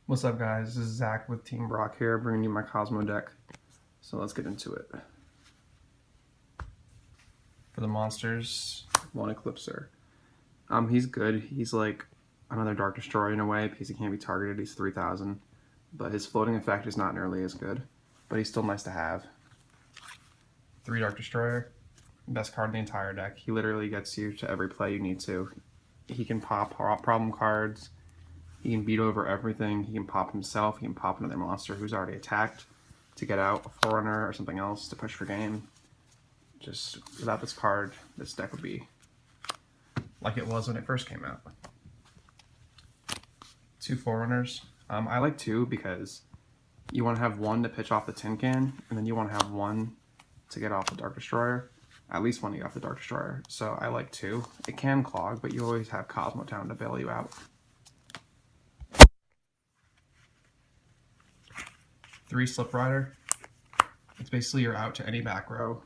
What's up, guys? This is Zach with Team Brock here, bringing you my Kozmo deck. So let's get into it. For the monsters, one Eclipser. He's good. He's like another Dark Destroyer in a way because he can't be targeted. He's 3,000, but his floating effect is not nearly as good. But he's still nice to have. 3 Dark Destroyer, best card in the entire deck. He literally gets you to every play you need to. He can pop problem cards. He can beat over everything. He can pop himself. He can pop another monster who's already attacked to get out, a Forerunner or something else to push for game. Just without this card, this deck would be like it was when it first came out. 2 Forerunners. I like 2 because you want to have 1 to pitch off the tin can, and then you want to have 1 to get off the Dark Destroyer. At least 1 to get off the Dark Destroyer. So I like 2. It can clog, but you always have Kozmo Town to bail you out. 3 Slip Rider. It's basically you're out to any back row.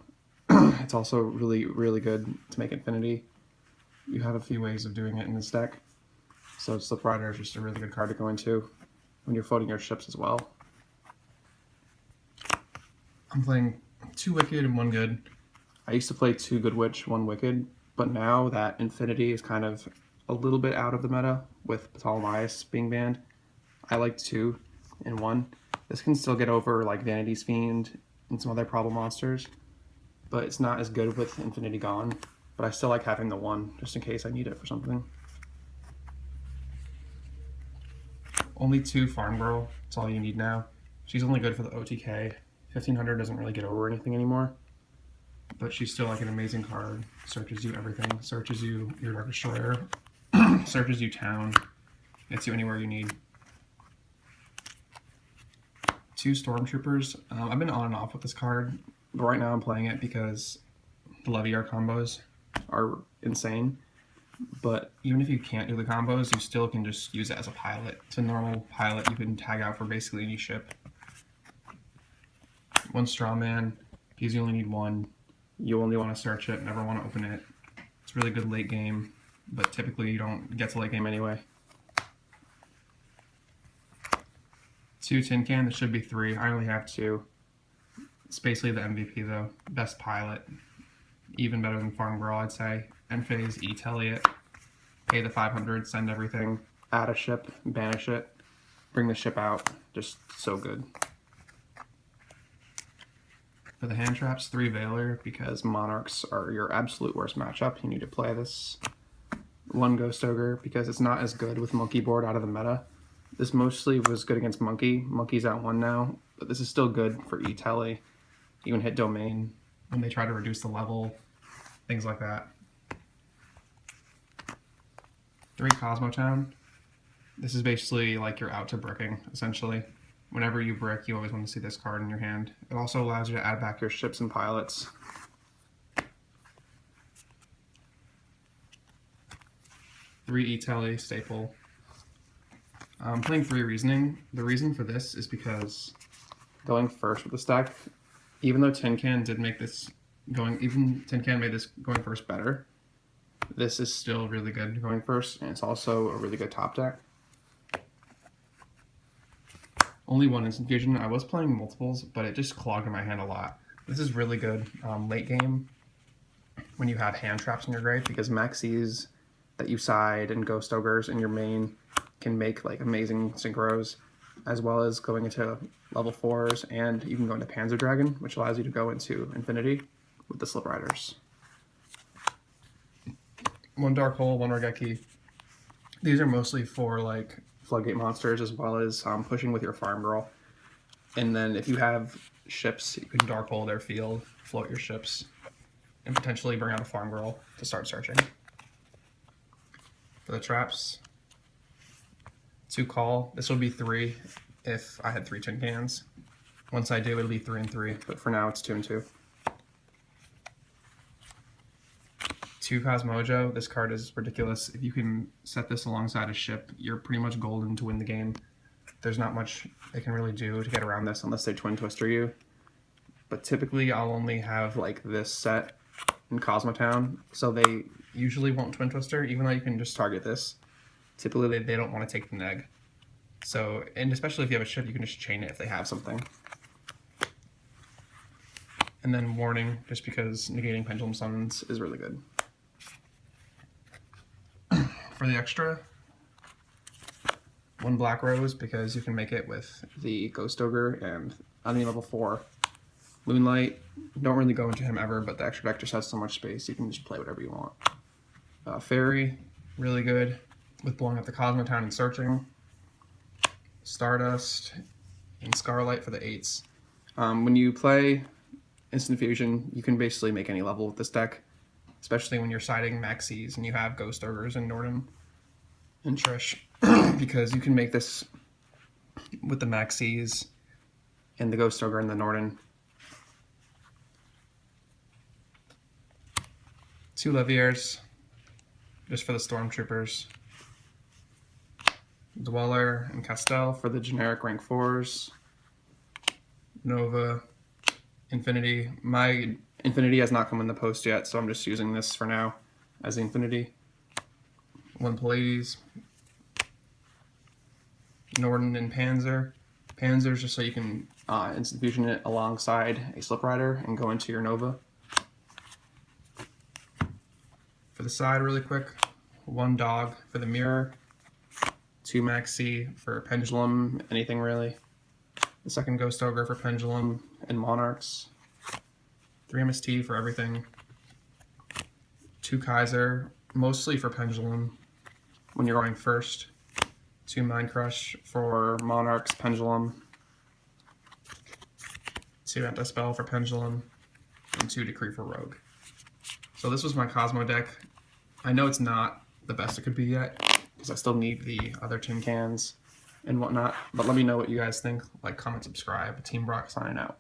It's also really good to make Infinity. You have a few ways of doing it in this deck. So Slip Rider is just a really good card to go into when you're floating your ships as well. I'm playing 2 Wicked and 1 Good. I used to play 2 Good Witch, 1 Wicked, but now that Infinity is kind of a little bit out of the meta with Ptolemaeus being banned, I like 2 and 1. This can still get over like Vanity's Fiend and some other problem monsters, but it's not as good with Infinity gone. But I still like having the 1 just in case I need it for something. Only 2 Farm Girl, that's all you need now. She's only good for the OTK. 1500 doesn't really get over anything anymore, but she's still like an amazing card. Searches you everything, searches you your Dark Destroyer, searches you town, gets you anywhere you need. 2 Stormtroopers. I've been on and off with this card, but right now I'm playing it because the Leviar combos are insane. But even if you can't do the combos, you still can just use it as a pilot. It's a normal pilot you can tag out for basically any ship. 1 Strawman, because you only need 1. You only want to search it, never want to open it. It's really good late game, but typically you don't get to late game anyway. 2 Tin Can, there should be 3. I only have 2. It's basically the MVP though. Best pilot. Even better than Farm Girl, I'd say. End phase, E-Telly it. Pay the 500, send everything. Add a ship, banish it. Bring the ship out. Just so good. For the hand traps, 3 Veiler, because Monarchs are your absolute worst matchup. You need to play this. 1 Ghost Ogre, because it's not as good with Monkey Board out of the meta. This mostly was good against Monkey. Monkey's at 1 now, but this is still good for E-Telly. You can hit Domain when they try to reduce the level, things like that. 3 Kozmo Town. This is basically like you're out to bricking, essentially. Whenever you brick, you always want to see this card in your hand. It also allows you to add back your ships and pilots. 3 E-Telly, staple. I'm playing 3 Reasoning. The reason for this is because going first with this deck, even though Tin Can did make this Tin Can made this going first better, this is still really good going first, and it's also a really good top deck. Only 1 Instant Fusion. I was playing multiples, but it just clogged in my hand a lot. This is really good late game when you have hand traps in your grave, because Maxis that you side and Ghost Ogres in your main can make like amazing synchros, as well as going into level 4s, and you can go into Panzer Dragon, which allows you to go into Infinity with the Slip Riders. 1 Dark Hole, 1 Regeki. These are mostly for like Floodgate monsters, as well as pushing with your Farm Girl. And then if you have ships, you can Dark Hole their field, float your ships, and potentially bring out a Farm Girl to start searching. For the traps, 2 Call. This would be 3 if I had 3 Tin Cans. Once I do, it'll be 3 and 3, but for now it's 2 and 2. 2 Cosmojo. This card is ridiculous. If you can set this alongside a ship, you're pretty much golden to win the game. There's not much they can really do to get around this unless they Twin Twister you. But typically I'll only have like this set in Kozmo Town, so they usually won't Twin Twister, even though you can just target this. Typically they don't want to take the neg. So, and especially if you have a ship, you can just chain it if they have something. And then Warning, just because negating Pendulum Summons is really good. For the extra, 1 Black Rose, because you can make it with the Ghost Ogre and enemy level 4. Moonlight, don't really go into him ever, but the extra deck just has so much space, you can just play whatever you want. Fairy, really good, with blowing up the Kozmo Town and searching. Stardust, and Scarlight for the 8s. When you play Instant Fusion, you can basically make any level with this deck, especially when you're siding Maxis and you have Ghost Ogres and Norden and Trish, because you can make this with the Maxis and the Ghost Ogre and the Norden. 2 Leviers, just for the Stormtroopers. Dweller and Castell for the generic rank 4s. Nova, Infinity. My Infinity has not come in the post yet, so I'm just using this for now as the Infinity. 1 Pallades. Norden and Panzer. Panzer's just so you can instant fusion it alongside a Slip Rider and go into your Nova. For the side, really quick, 1 Dog for the Mirror. 2 Maxi for Pendulum, anything really. The second Ghost Ogre for Pendulum and Monarchs. 3 MST for everything. 2 Kaiser, mostly for Pendulum when you're going first. 2 Mind Crush for Monarchs, Pendulum. 2 Anti-Spell for Pendulum. And 2 Decree for Rogue. So this was my Kozmo deck. I know it's not the best it could be yet, because I still need the other tin cans and whatnot. But let me know what you guys think. Like, comment, subscribe. Team Brock signing out.